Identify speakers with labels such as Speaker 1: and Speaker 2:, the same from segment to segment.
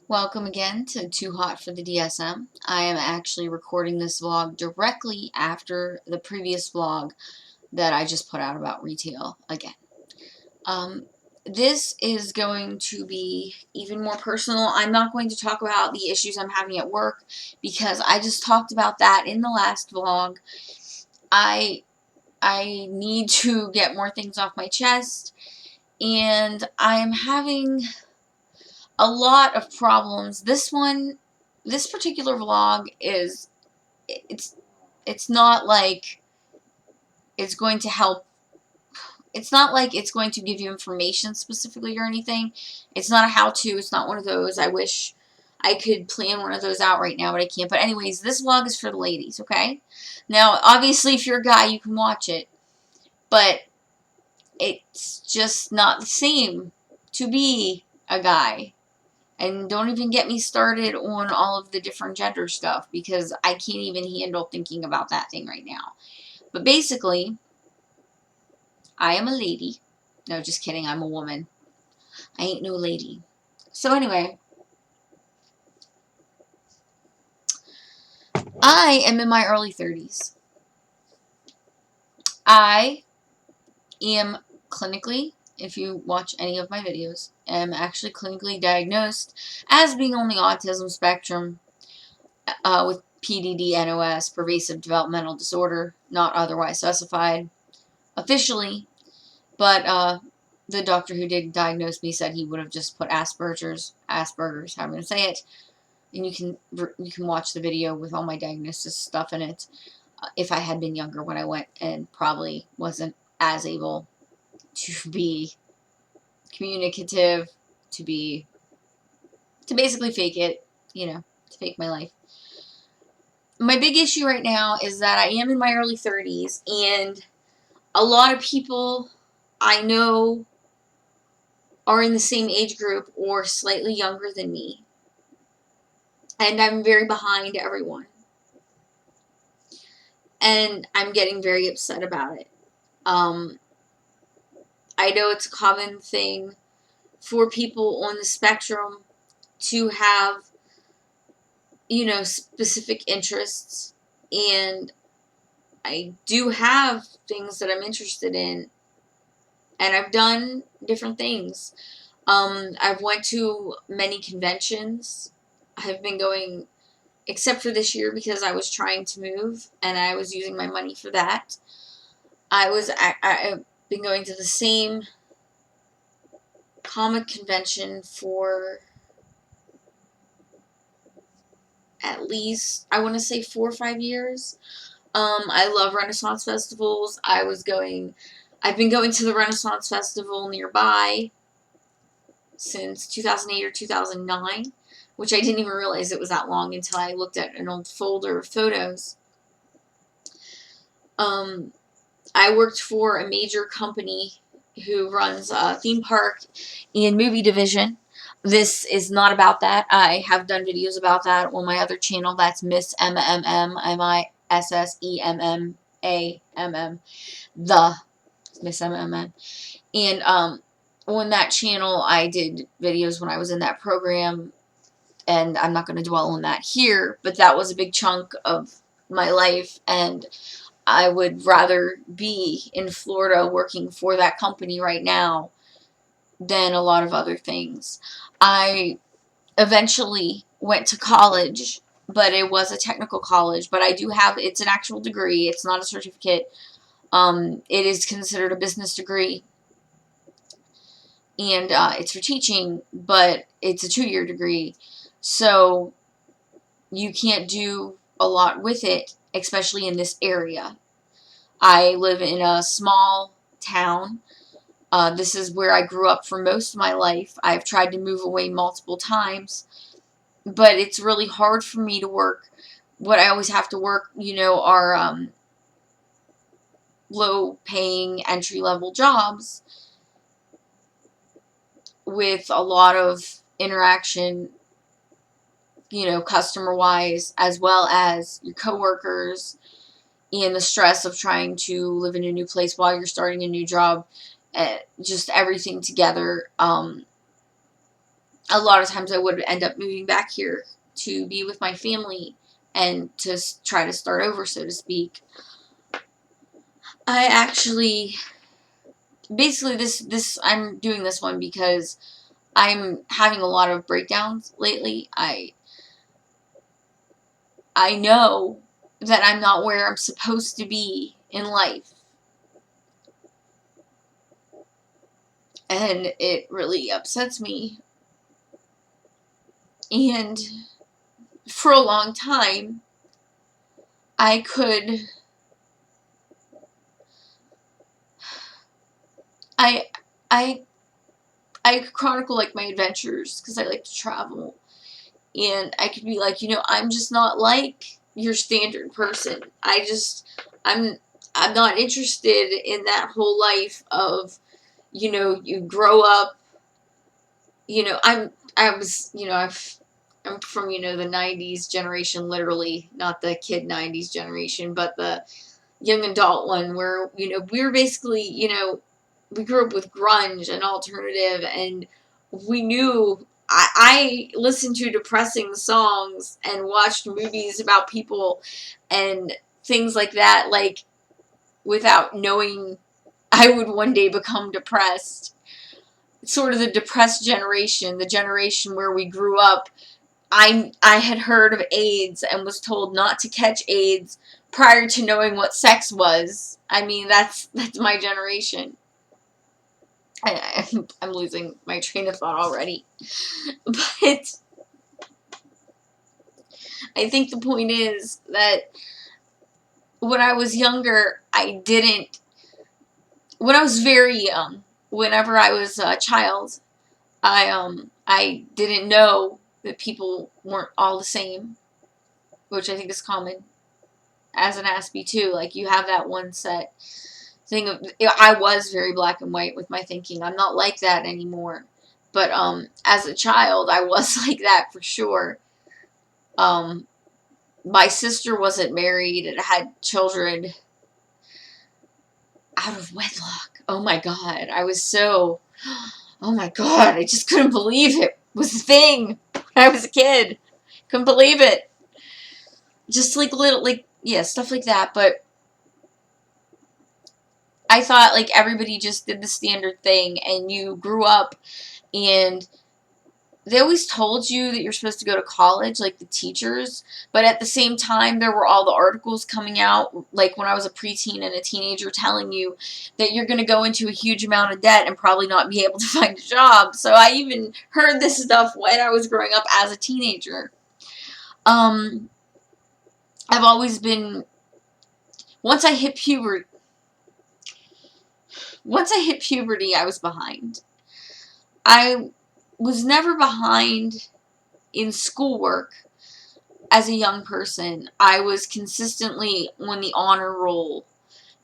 Speaker 1: Welcome again to Too Hot for the DSM. I am actually recording this vlog directly after the previous vlog that I just put out about retail again. Um, this is going to be even more personal. I'm not going to talk about the issues I'm having at work because I just talked about that in the last vlog. I need to get more things off my chest, and I'm having a lot of problems. This particular vlog it's it's not like it's going to help. It's not like it's going to give you information specifically or anything. It's not a how-to. It's not one of those. I wish I could plan one of those out right now, but I can't. But anyways, this vlog is for the ladies, okay? Now, obviously, if you're a guy, you can watch it, but it's just not the same to be a guy. And don't even get me started on all of the different gender stuff because I can't even handle thinking about that thing right now. But basically, I am a lady. No, just kidding. I'm a woman. I ain't no lady. So anyway, I am in my early 30s. I am clinically, if you watch any of my videos, am actually clinically diagnosed as being on the autism spectrum with PDD-NOS, pervasive developmental disorder, not otherwise specified officially, but the doctor who did diagnose me said he would have just put Aspergers, how I'm going to say it, and you can watch the video with all my diagnosis stuff in it. If I had been younger when I went and probably wasn't as able to be communicative, to basically fake it, to fake my life. My big issue right now is that I am in my early 30s, and a lot of people I know are in the same age group or slightly younger than me. And I'm very behind everyone. And I'm getting very upset about it. I know it's a common thing for people on the spectrum to have, specific interests. And I do have things that I'm interested in. And I've done different things. I've went to many conventions. I've been going, except for this year because I was trying to move and I was using my money for that. I've been going to the same comic convention for at least, I want to say 4 or 5 years. I love Renaissance festivals. I've been going to the Renaissance Festival nearby since 2008 or 2009, which I didn't even realize it was that long until I looked at an old folder of photos. I worked for a major company who runs a theme park and movie division. This is not about that. I have done videos about that on my other channel. That's Miss MMM, MISSEMMAMM, the Miss MMM. And on that channel, I did videos when I was in that program, and I'm not going to dwell on that here, but that was a big chunk of my life, and I would rather be in Florida working for that company right now than a lot of other things. I eventually went to college, but it was a technical college, but I do have, it's an actual degree. It's not a certificate. It is considered a business degree, and it's for teaching, but it's a 2-year degree, so you can't do a lot with it, especially in this area. I live in a small town. This is where I grew up for most of my life. I've tried to move away multiple times, but it's really hard for me to work. What I always have to work, are low-paying, entry-level jobs with a lot of interaction, customer-wise, as well as your coworkers, and the stress of trying to live in a new place while you're starting a new job, just everything together. a lot of times I would end up moving back here to be with my family and to try to start over, so to speak. I actually, basically I'm doing this one because I'm having a lot of breakdowns lately. I know that I'm not where I'm supposed to be in life. And it really upsets me. And for a long time, I could, I, I, I could chronicle like my adventures because I like to travel. And I could be like, I'm just not like your standard person. I'm, I'm not interested in that whole life of, you grow up, I'm from, the 90s generation, literally, not the kid 90s generation, but the young adult one where, we were basically, we grew up with grunge and alternative, and we knew, I listened to depressing songs and watched movies about people and things like that, like, without knowing I would one day become depressed. Sort of the depressed generation, the generation where we grew up. I had heard of AIDS and was told not to catch AIDS prior to knowing what sex was. I mean, that's my generation. I'm losing my train of thought already. But I think the point is that when I was younger, when I was very young, whenever I was a child, I didn't know that people weren't all the same, which I think is common as an Aspie too. Like, you have that one set thing of, I was very black and white with my thinking. I'm not like that anymore. But as a child, I was like that for sure. My sister wasn't married and had children out of wedlock. Oh my God. Oh my God. I just couldn't believe it was a thing when I was a kid. Couldn't believe it. Just like stuff like that. But I thought like everybody just did the standard thing, and you grew up and they always told you that you're supposed to go to college, like the teachers, but at the same time, there were all the articles coming out, like when I was a preteen and a teenager, telling you that you're going to go into a huge amount of debt and probably not be able to find a job. So I even heard this stuff when I was growing up as a teenager. I've always been, once I hit puberty, I was behind. I was never behind in schoolwork as a young person. I was consistently on the honor roll.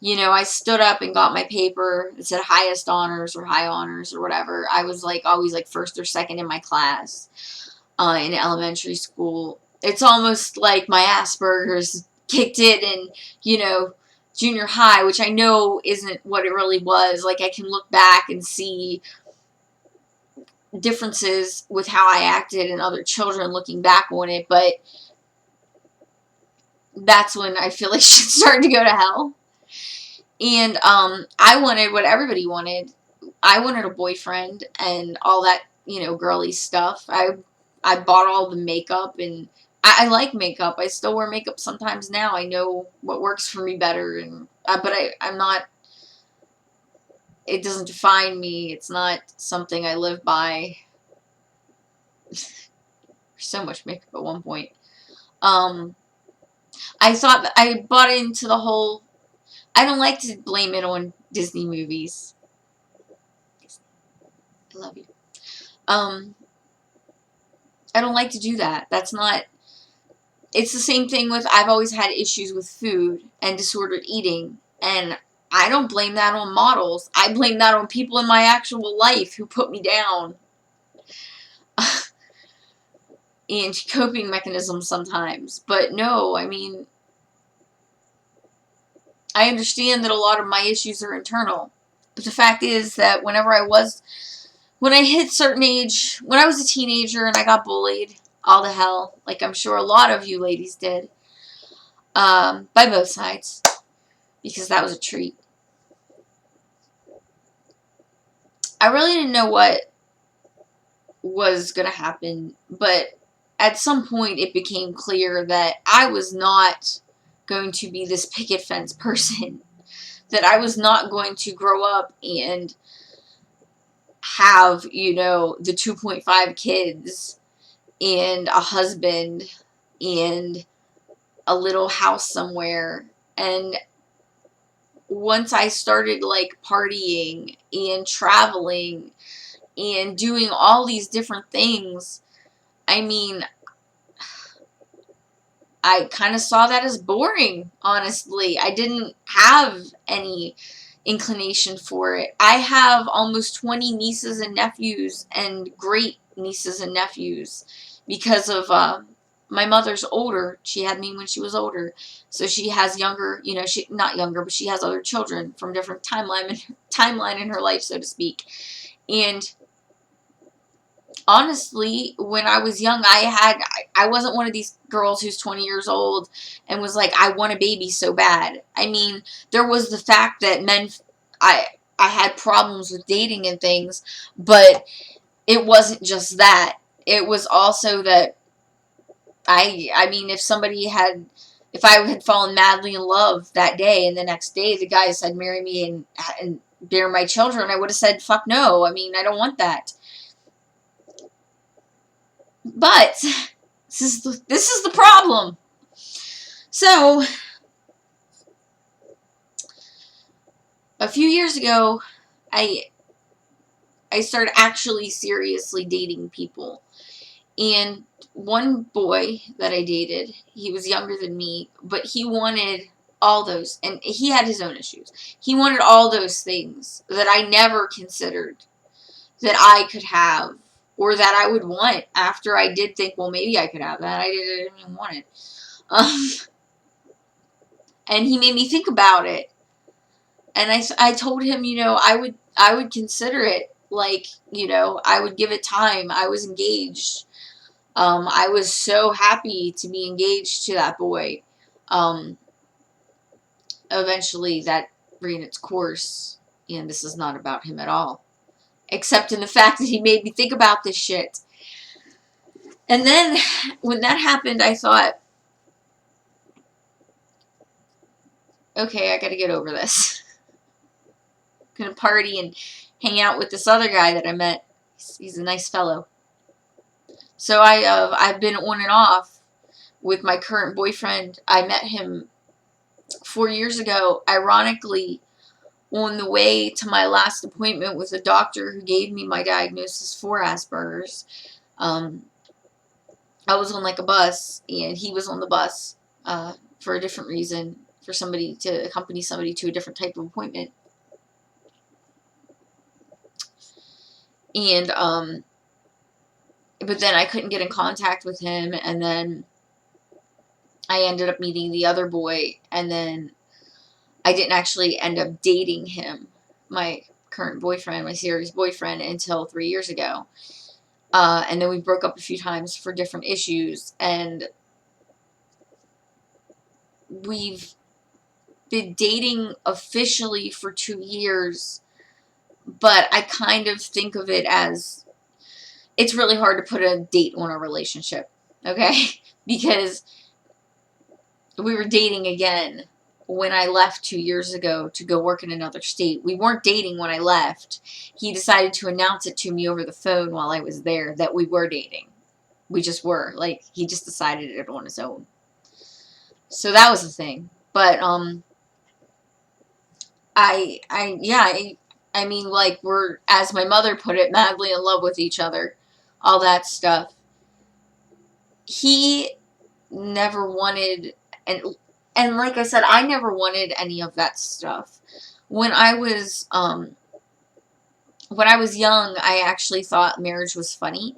Speaker 1: I stood up and got my paper. It said highest honors or high honors or whatever. I was like always like first or second in my class in elementary school. It's almost like my Aspergers kicked in, junior high, which I know isn't what it really was. Like, I can look back and see differences with how I acted and other children looking back on it, but that's when I feel like shit started to go to hell. And I wanted what everybody wanted. I wanted a boyfriend and all that, girly stuff. I bought all the makeup, and I like makeup. I still wear makeup sometimes now. I know what works for me better, and but I'm not. It doesn't define me. It's not something I live by. So much makeup at one point. I thought I bought into the whole. I don't like to blame it on Disney movies. I love you. I don't like to do that. That's not. It's the same thing with, I've always had issues with food and disordered eating, and I don't blame that on models. I blame that on people in my actual life who put me down. And coping mechanisms sometimes. But no, I mean, I understand that a lot of my issues are internal. But the fact is that whenever I was when I hit certain age, when I was a teenager and I got bullied all to hell, like I'm sure a lot of you ladies did, by both sides, because that was a treat. I really didn't know what was going to happen, but at some point it became clear that I was not going to be this picket fence person, that I was not going to grow up and have, you know, the 2.5 kids and a husband and a little house somewhere. And once I started like partying and traveling and doing all these different things, I mean, I kind of saw that as boring, honestly. I didn't have any inclination for it. I have almost 20 nieces and nephews and great nieces and nephews because of my mother's older. She had me when she was older. So she has younger, you know, she not younger, but she has other children from different timeline in her life, so to speak. And honestly, when I was young, I wasn't one of these girls who's 20 years old and was like, I want a baby so bad. I mean, there was the fact that I I had problems with dating and things, but it wasn't just that. It was also that I mean, if I had fallen madly in love that day and the next day the guy said marry me and bear my children, I would have said fuck no. I mean, I don't want that. But this is the problem. So a few years ago, I started actually seriously dating people. And one boy that I dated, he was younger than me, but he wanted all those, and he had his own issues. He wanted all those things that I never considered that I could have or that I would want after I did think, well, maybe I could have that. I didn't even want it. Um, and he made me think about it. And I told him, you know, I would consider it, like, you know, I would give it time. I was engaged. I was so happy to be engaged to that boy. Um, Eventually that ran its course, and this is not about him at all, except in the fact that he made me think about this shit. And then when that happened, I thought, okay, I gotta get over this. I'm gonna party and hang out with this other guy that I met. He's a nice fellow. So I've been on and off with my current boyfriend. I met him 4 years ago, ironically, on the way to my last appointment with a doctor who gave me my diagnosis for Aspergers. Um, I was on like a bus, and he was on the bus for a different reason, for somebody to accompany somebody to a different type of appointment. And but then I couldn't get in contact with him, and then I ended up meeting the other boy, and then I didn't actually end up dating him, my current boyfriend, my serious boyfriend, until 3 years ago. And then we broke up a few times for different issues, and we've been dating officially for 2 years, but I kind of think of it as, it's really hard to put a date on a relationship, okay? Because we were dating again when I left 2 years ago to go work in another state. We weren't dating when I left. He decided to announce it to me over the phone while I was there that we were dating. We just were. Like, he just decided it on his own. So that was the thing. But, I mean, like, we're, as my mother put it, madly in love with each other. All that stuff. He never wanted, and like I said, I never wanted any of that stuff. When I was young, I actually thought marriage was funny,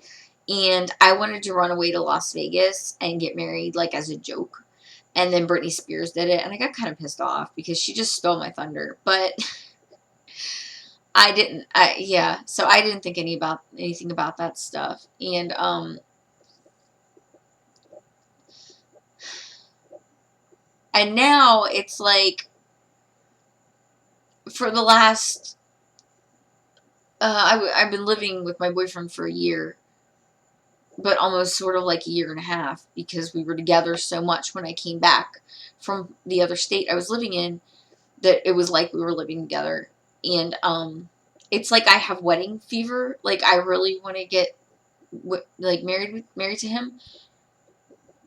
Speaker 1: and I wanted to run away to Las Vegas and get married, like, as a joke. And then Britney Spears did it, and I got kind of pissed off because she just stole my thunder. But yeah, so I didn't think anything about that stuff. And now it's like, for the last, I've been living with my boyfriend for a year, but almost sort of like a year and a half, because we were together so much when I came back from the other state I was living in, that it was like we were living together. And it's like I have wedding fever. Like, I really want to get like married to him,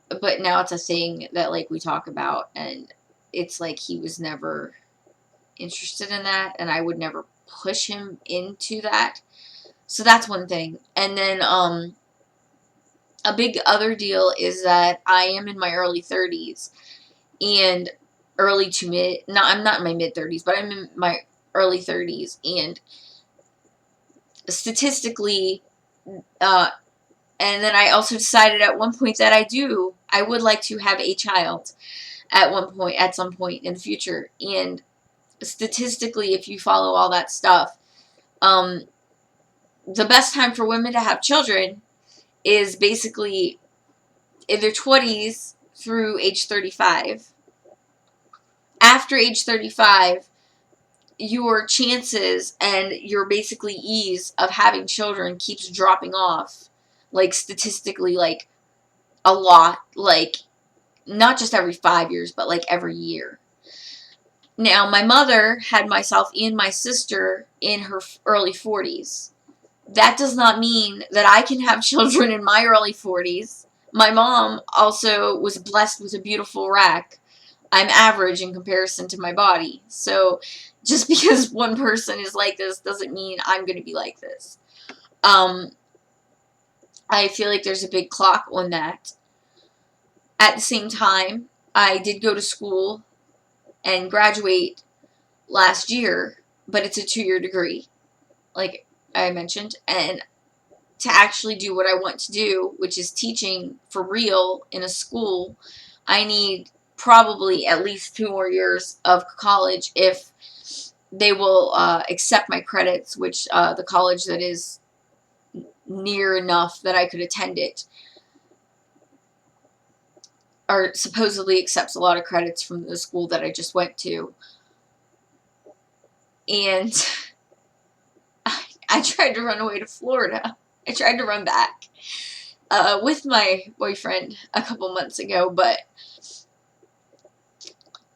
Speaker 1: but now it's a thing that like we talk about, and it's like he was never interested in that, and I would never push him into that. So that's one thing. And then a big other deal is that I am in my early 30s, and early to mid, no, I'm not in my mid 30s, but I'm in my early 30s, and statistically, and then I also decided at one point that I would like to have a child at some point in the future. And statistically, if you follow all that stuff, the best time for women to have children is basically in their 20s through age 35. After age 35, your chances and your basically ease of having children keeps dropping off, like statistically, like a lot, like not just every 5 years, but like every year. Now, my mother had myself and my sister in her early 40s. That does not mean that I can have children in my early 40s. My mom also was blessed with a beautiful rack. I'm average in comparison to my body. So just because one person is like this doesn't mean I'm going to be like this. I feel like there's a big clock on that. At the same time, I did go to school and graduate last year, but it's a 2-year degree, like I mentioned. And to actually do what I want to do, which is teaching for real in a school, I need probably at least 2 more years of college if they will accept my credits, which the college that is near enough that I could attend it, or supposedly accepts a lot of credits from the school that I just went to. And I tried to run away to Florida. I tried to run back with my boyfriend a couple months ago, but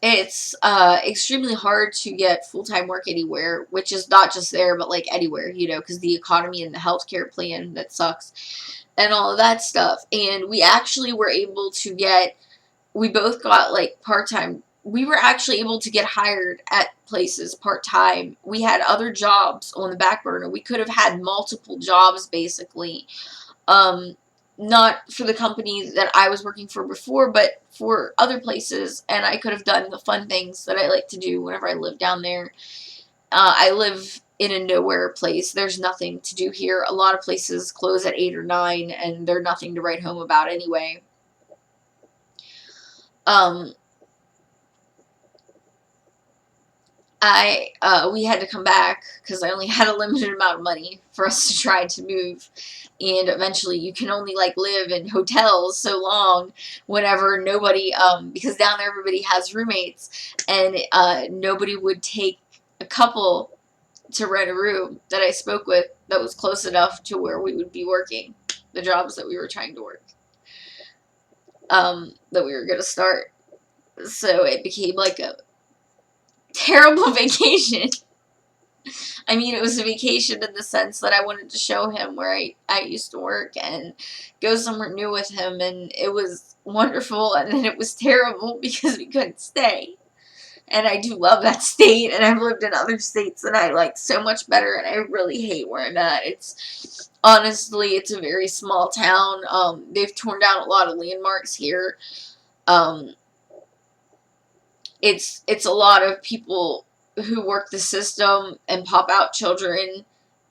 Speaker 1: it's extremely hard to get full-time work anywhere, which is not just there, but like anywhere, because the economy and the healthcare plan that sucks and all of that stuff. And we actually were able to we both got like part-time. We were actually able to get hired at places part-time. We had other jobs on the back burner. We could have had multiple jobs, basically. Not for the company that I was working for before, but for other places, and I could have done the fun things that I like to do whenever I live down there. I live in a nowhere place. There's nothing to do here. A lot of places close at 8 or 9, and they're nothing to write home about anyway. We had to come back because I only had a limited amount of money for us to try to move. And eventually you can only like live in hotels so long whenever nobody, because down there everybody has roommates, and nobody would take a couple to rent a room that I spoke with that was close enough to where we would be working the jobs that we were trying to work, that we were going to start. So it became like a terrible vacation. I mean, it was a vacation in the sense that I wanted to show him where I used to work and go somewhere new with him, and it was wonderful, and then it was terrible because we couldn't stay. And I do love that state, and I've lived in other states that I like so much better, and I really hate where I'm at. Honestly, it's a very small town. They've torn down a lot of landmarks here. It's a lot of people who work the system and pop out children,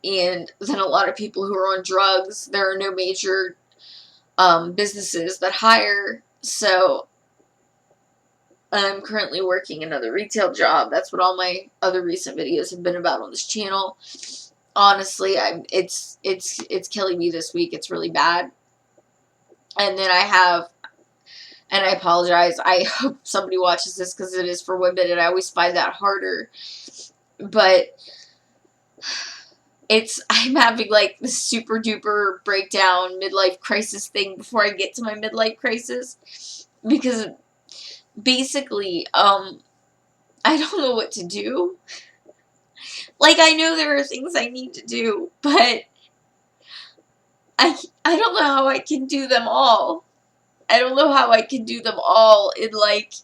Speaker 1: and then a lot of people who are on drugs. There are no major businesses that hire, so I'm currently working another retail job. That's what all my other recent videos have been about on this channel. Honestly, it's killing me this week. It's really bad. And then and I apologize. I hope somebody watches this because it is for women, and I always find that harder. But I'm having like this super duper breakdown midlife crisis thing before I get to my midlife crisis, because basically, I don't know what to do. Like, I know there are things I need to do, but I don't know how I can do them all. I don't know how I can do them all in like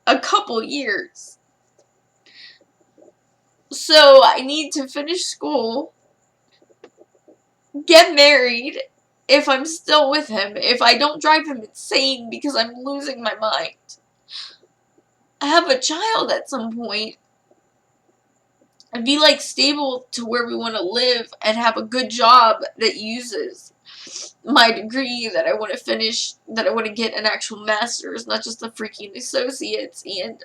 Speaker 1: a couple years. So I need to finish school, get married, if I'm still with him, if I don't drive him insane because I'm losing my mind. I have a child at some point, and be like stable to where we want to live and have a good job that uses my degree that I want to finish, that I want to get an actual master's, not just a freaking associate's. And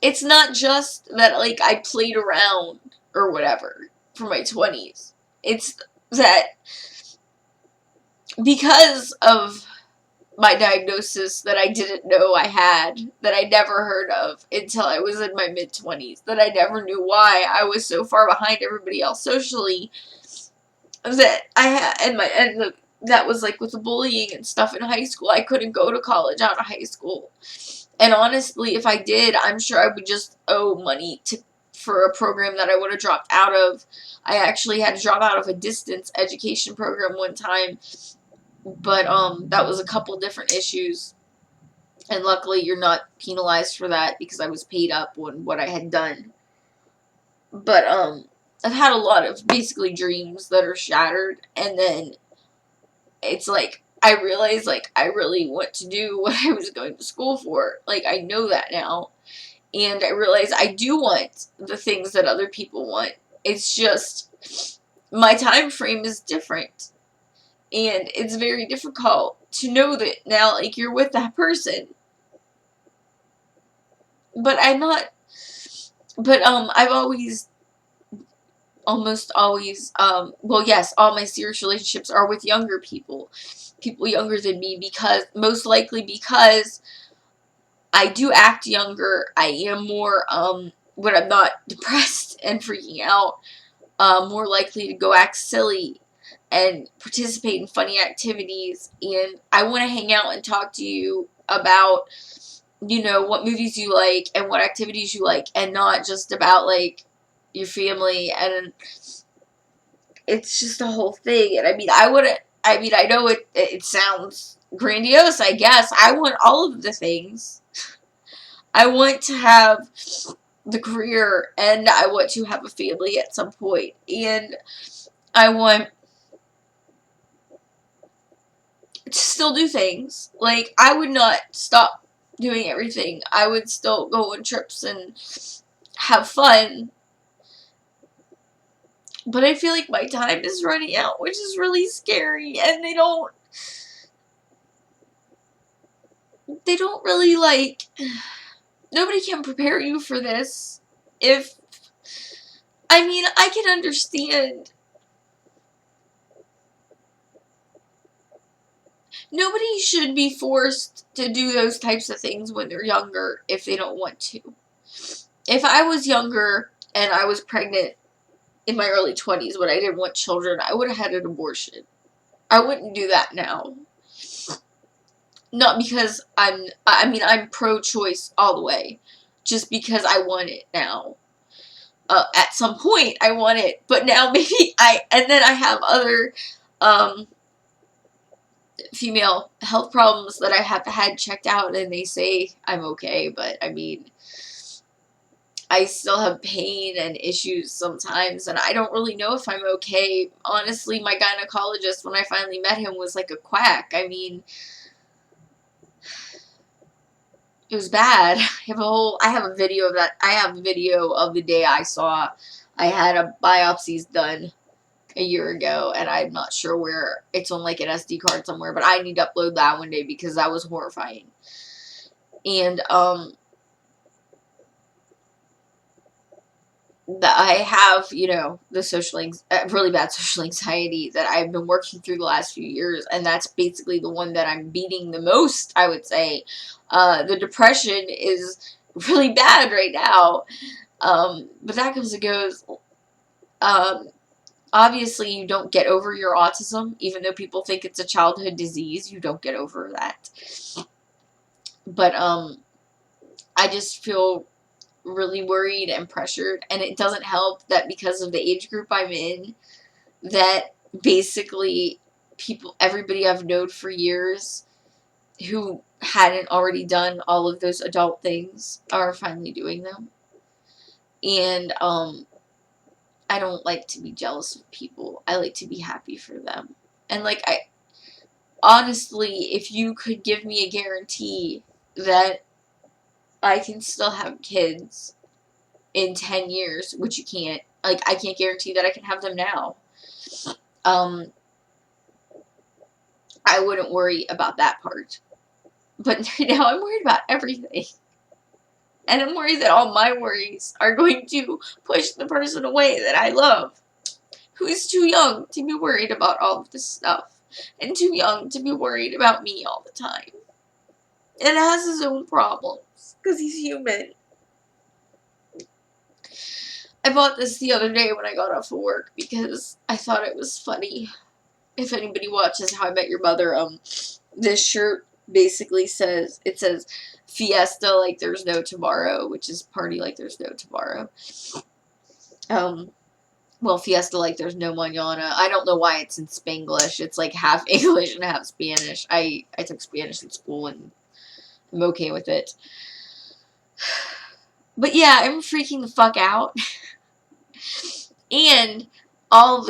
Speaker 1: it's not just that like I played around or whatever for my 20s. It's that because of my diagnosis that I didn't know I had, that I never heard of until I was in my mid-20s, that I never knew why I was so far behind everybody else socially, that I had, that was like with the bullying and stuff in high school. I couldn't go to college out of high school. And honestly, if I did, I'm sure I would just owe money for a program that I would have dropped out of. I actually had to drop out of a distance education program one time, but that was a couple different issues, and luckily you're not penalized for that because I was paid up on what I had done. But I've had a lot of basically dreams that are shattered, and then it's like I realize like I really want to do what I was going to school for. Like, I know that now, and I realize I do want the things that other people want. It's just my time frame is different. And it's very difficult to know that now, like, you're with that person. But I'm not, but, I've always, almost always, well, yes, all my serious relationships are with younger people. People younger than me, because, most likely because I do act younger. I am more, when I'm not depressed and freaking out, more likely to go act silly and participate in funny activities. And I want to hang out and talk to you about, you know, what movies you like and what activities you like, and not just about like your family. And it's just a whole thing. And I mean, I know it sounds grandiose, I guess. I want all of the things. I want to have the career, and I want to have a family at some point, and I want to still do things. Like, I would not stop doing everything. I would still go on trips and have fun. But I feel like my time is running out, which is really scary. And they don't really, like, nobody can prepare you for this. I mean, I can understand. Nobody should be forced to do those types of things when they're younger if they don't want to. If I was younger and I was pregnant in my early 20s when I didn't want children, I would have had an abortion. I wouldn't do that now. Not because I'm pro-choice all the way. Just because I want it now. At some point, I want it. But now maybe and then I have other, female health problems that I have had checked out, and they say I'm okay, but I mean, I still have pain and issues sometimes, and I don't really know if I'm okay. Honestly, my gynecologist, when I finally met him, was like a quack. I mean, it was bad. I have a video of that. I have a video of the day I had a biopsies done a year ago, and I'm not sure where. It's on like an SD card somewhere, but I need to upload that one day because that was horrifying. And, I have, you know, the really bad social anxiety that I've been working through the last few years, and that's basically the one that I'm beating the most, I would say. The depression is really bad right now, but that comes and goes. Um, Obviously, you don't get over your autism, even though people think it's a childhood disease. You don't get over that. But, I just feel really worried and pressured, and it doesn't help that because of the age group I'm in, that basically everybody I've known for years who hadn't already done all of those adult things are finally doing them. And I don't like to be jealous of people. I like to be happy for them. And like, I honestly, if you could give me a guarantee that I can still have kids in 10 years, which you can't, like, I can't guarantee that I can have them now. Um, I wouldn't worry about that part. But right now I'm worried about everything. And I'm worried that all my worries are going to push the person away that I love, who is too young to be worried about all of this stuff, and too young to be worried about me all the time. And has his own problems, because he's human. I bought this the other day when I got off of work because I thought it was funny. If anybody watches How I Met Your Mother, this shirt basically says, it says fiesta like there's no tomorrow, which is party like there's no tomorrow. Well, fiesta like there's no mañana. I don't know why it's in Spanglish. It's like half English and half Spanish. I took Spanish in school and I'm okay with it. But yeah, I'm freaking the fuck out. And all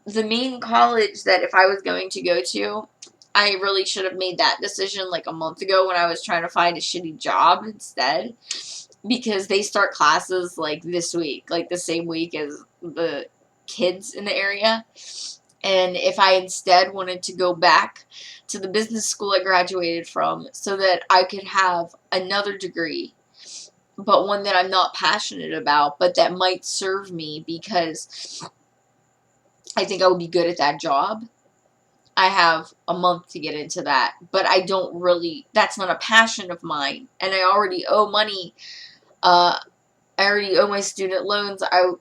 Speaker 1: the main college that if I was going to go to, I really should have made that decision like a month ago when I was trying to find a shitty job instead. Because they start classes like this week, like the same week as the kids in the area. And if I instead wanted to go back to the business school I graduated from so that I could have another degree, but one that I'm not passionate about, but that might serve me because I think I would be good at that job. I have a month to get into that, but I don't really, that's not a passion of mine. And I already owe money. I already owe my student loans out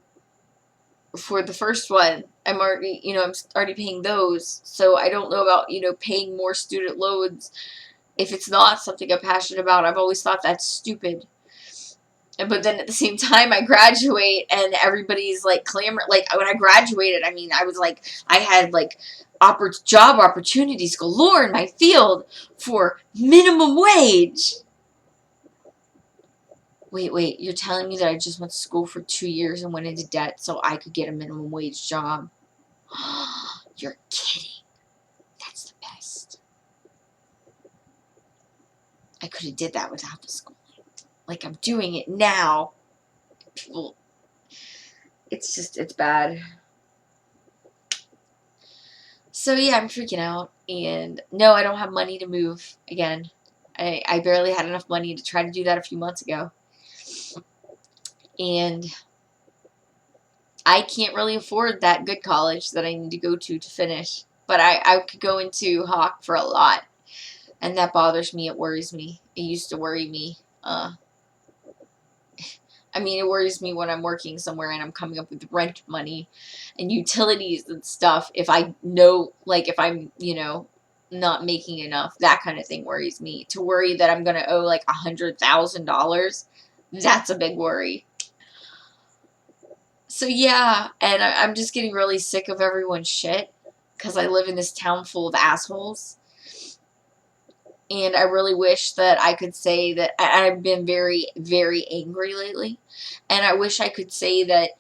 Speaker 1: for the first one. I'm already, I'm already paying those. So I don't know about, paying more student loans if it's not something I'm passionate about. I've always thought that's stupid. But then at the same time, I graduate and everybody's like clamoring. Like when I graduated, I mean, I was like, I had like job opportunities galore in my field for minimum wage. Wait, you're telling me that I just went to school for 2 years and went into debt so I could get a minimum wage job? You're kidding. That's the best. I could have did that without the schooling. Like I'm doing it now. People, it's bad. So yeah, I'm freaking out. And no, I don't have money to move again. I barely had enough money to try to do that a few months ago. And I can't really afford that good college that I need to go to finish. But I could go into Hawk for a lot. And that bothers me. It worries me. It used to worry me. I mean, it worries me when I'm working somewhere and I'm coming up with rent money and utilities and stuff. If I know, like, if I'm, not making enough, that kind of thing worries me. To worry that I'm going to owe, like, $100,000, that's a big worry. So, yeah, and I'm just getting really sick of everyone's shit because I live in this town full of assholes. And I really wish that I could say that I've been very, very angry lately. And I wish I could say that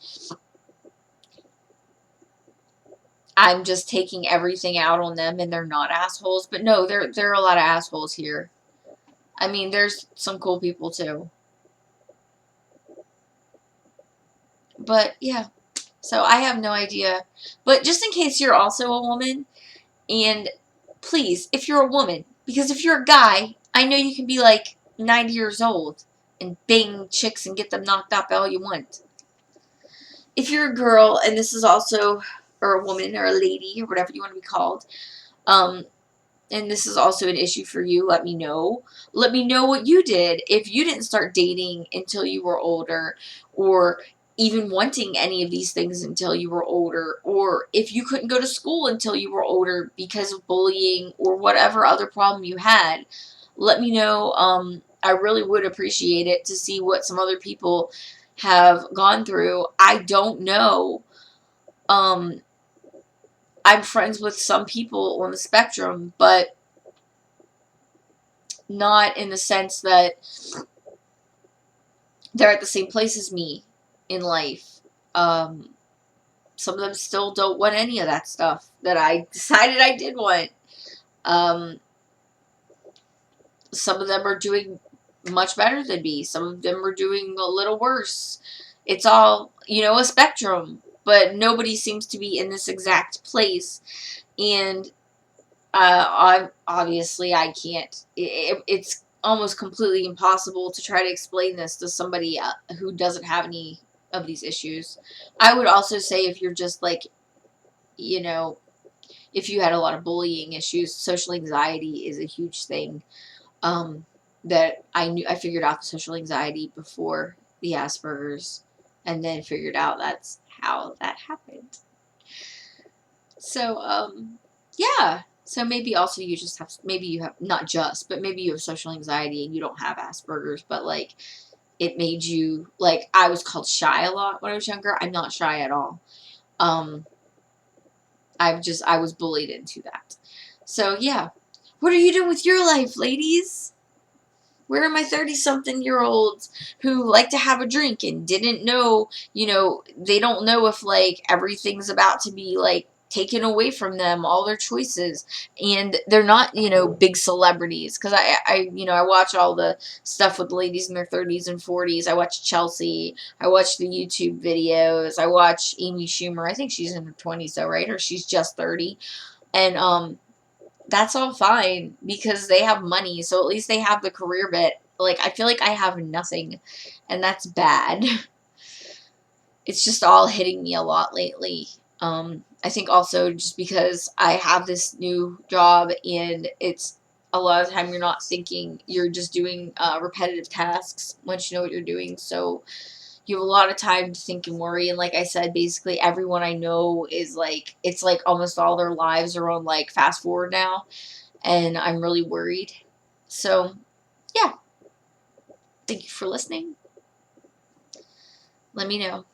Speaker 1: I'm just taking everything out on them and they're not assholes. But no, there are a lot of assholes here. I mean, there's some cool people too. But yeah, so I have no idea. But just in case you're also a woman, and please, if you're a woman, because if you're a guy, I know you can be like, 90 years old and bang chicks and get them knocked up all you want. If you're a girl, and this is also, or a woman, or a lady, or whatever you want to be called, um, and this is also an issue for you, let me know. Let me know what you did if you didn't start dating until you were older, or even wanting any of these things until you were older, or if you couldn't go to school until you were older because of bullying or whatever other problem you had. Let me know. I really would appreciate it to see what some other people have gone through. I don't know. Um, I'm friends with some people on the spectrum, but not in the sense that they're at the same place as me in life. Um, some of them still don't want any of that stuff that I decided I did want. Um, some of them are doing much better than me. Some of them are doing a little worse. It's all, a spectrum, but nobody seems to be in this exact place. And obviously I can't. It's almost completely impossible to try to explain this to somebody who doesn't have any of these issues. I would also say if you're just like, you know, if you had a lot of bullying issues, social anxiety is a huge thing. Um, that I figured out the social anxiety before the Aspergers, and then figured out that's how that happened. So, yeah. So maybe also you just have, maybe you have, not just, but maybe you have social anxiety and you don't have Asperger's, but like it made you, like I was called shy a lot when I was younger. I'm not shy at all. Um, I was bullied into that. So yeah. What are you doing with your life, ladies? Where are my 30-something-year-olds who like to have a drink and didn't know, they don't know if, like, everything's about to be, like, taken away from them, all their choices, and they're not, big celebrities, because I watch all the stuff with ladies in their 30s and 40s. I watch Chelsea, I watch the YouTube videos, I watch Amy Schumer. I think she's in her 20s, though, right? Or she's just 30, and, that's all fine because they have money, so at least they have the career bit. Like, I feel like I have nothing, and that's bad. It's just all hitting me a lot lately. I think also just because I have this new job and it's a lot of the time you're not thinking, you're just doing repetitive tasks once you know what you're doing, so you have a lot of time to think and worry. And like I said, basically everyone I know is like, it's like almost all their lives are on like fast forward now, and I'm really worried. So, yeah, thank you for listening. Let me know.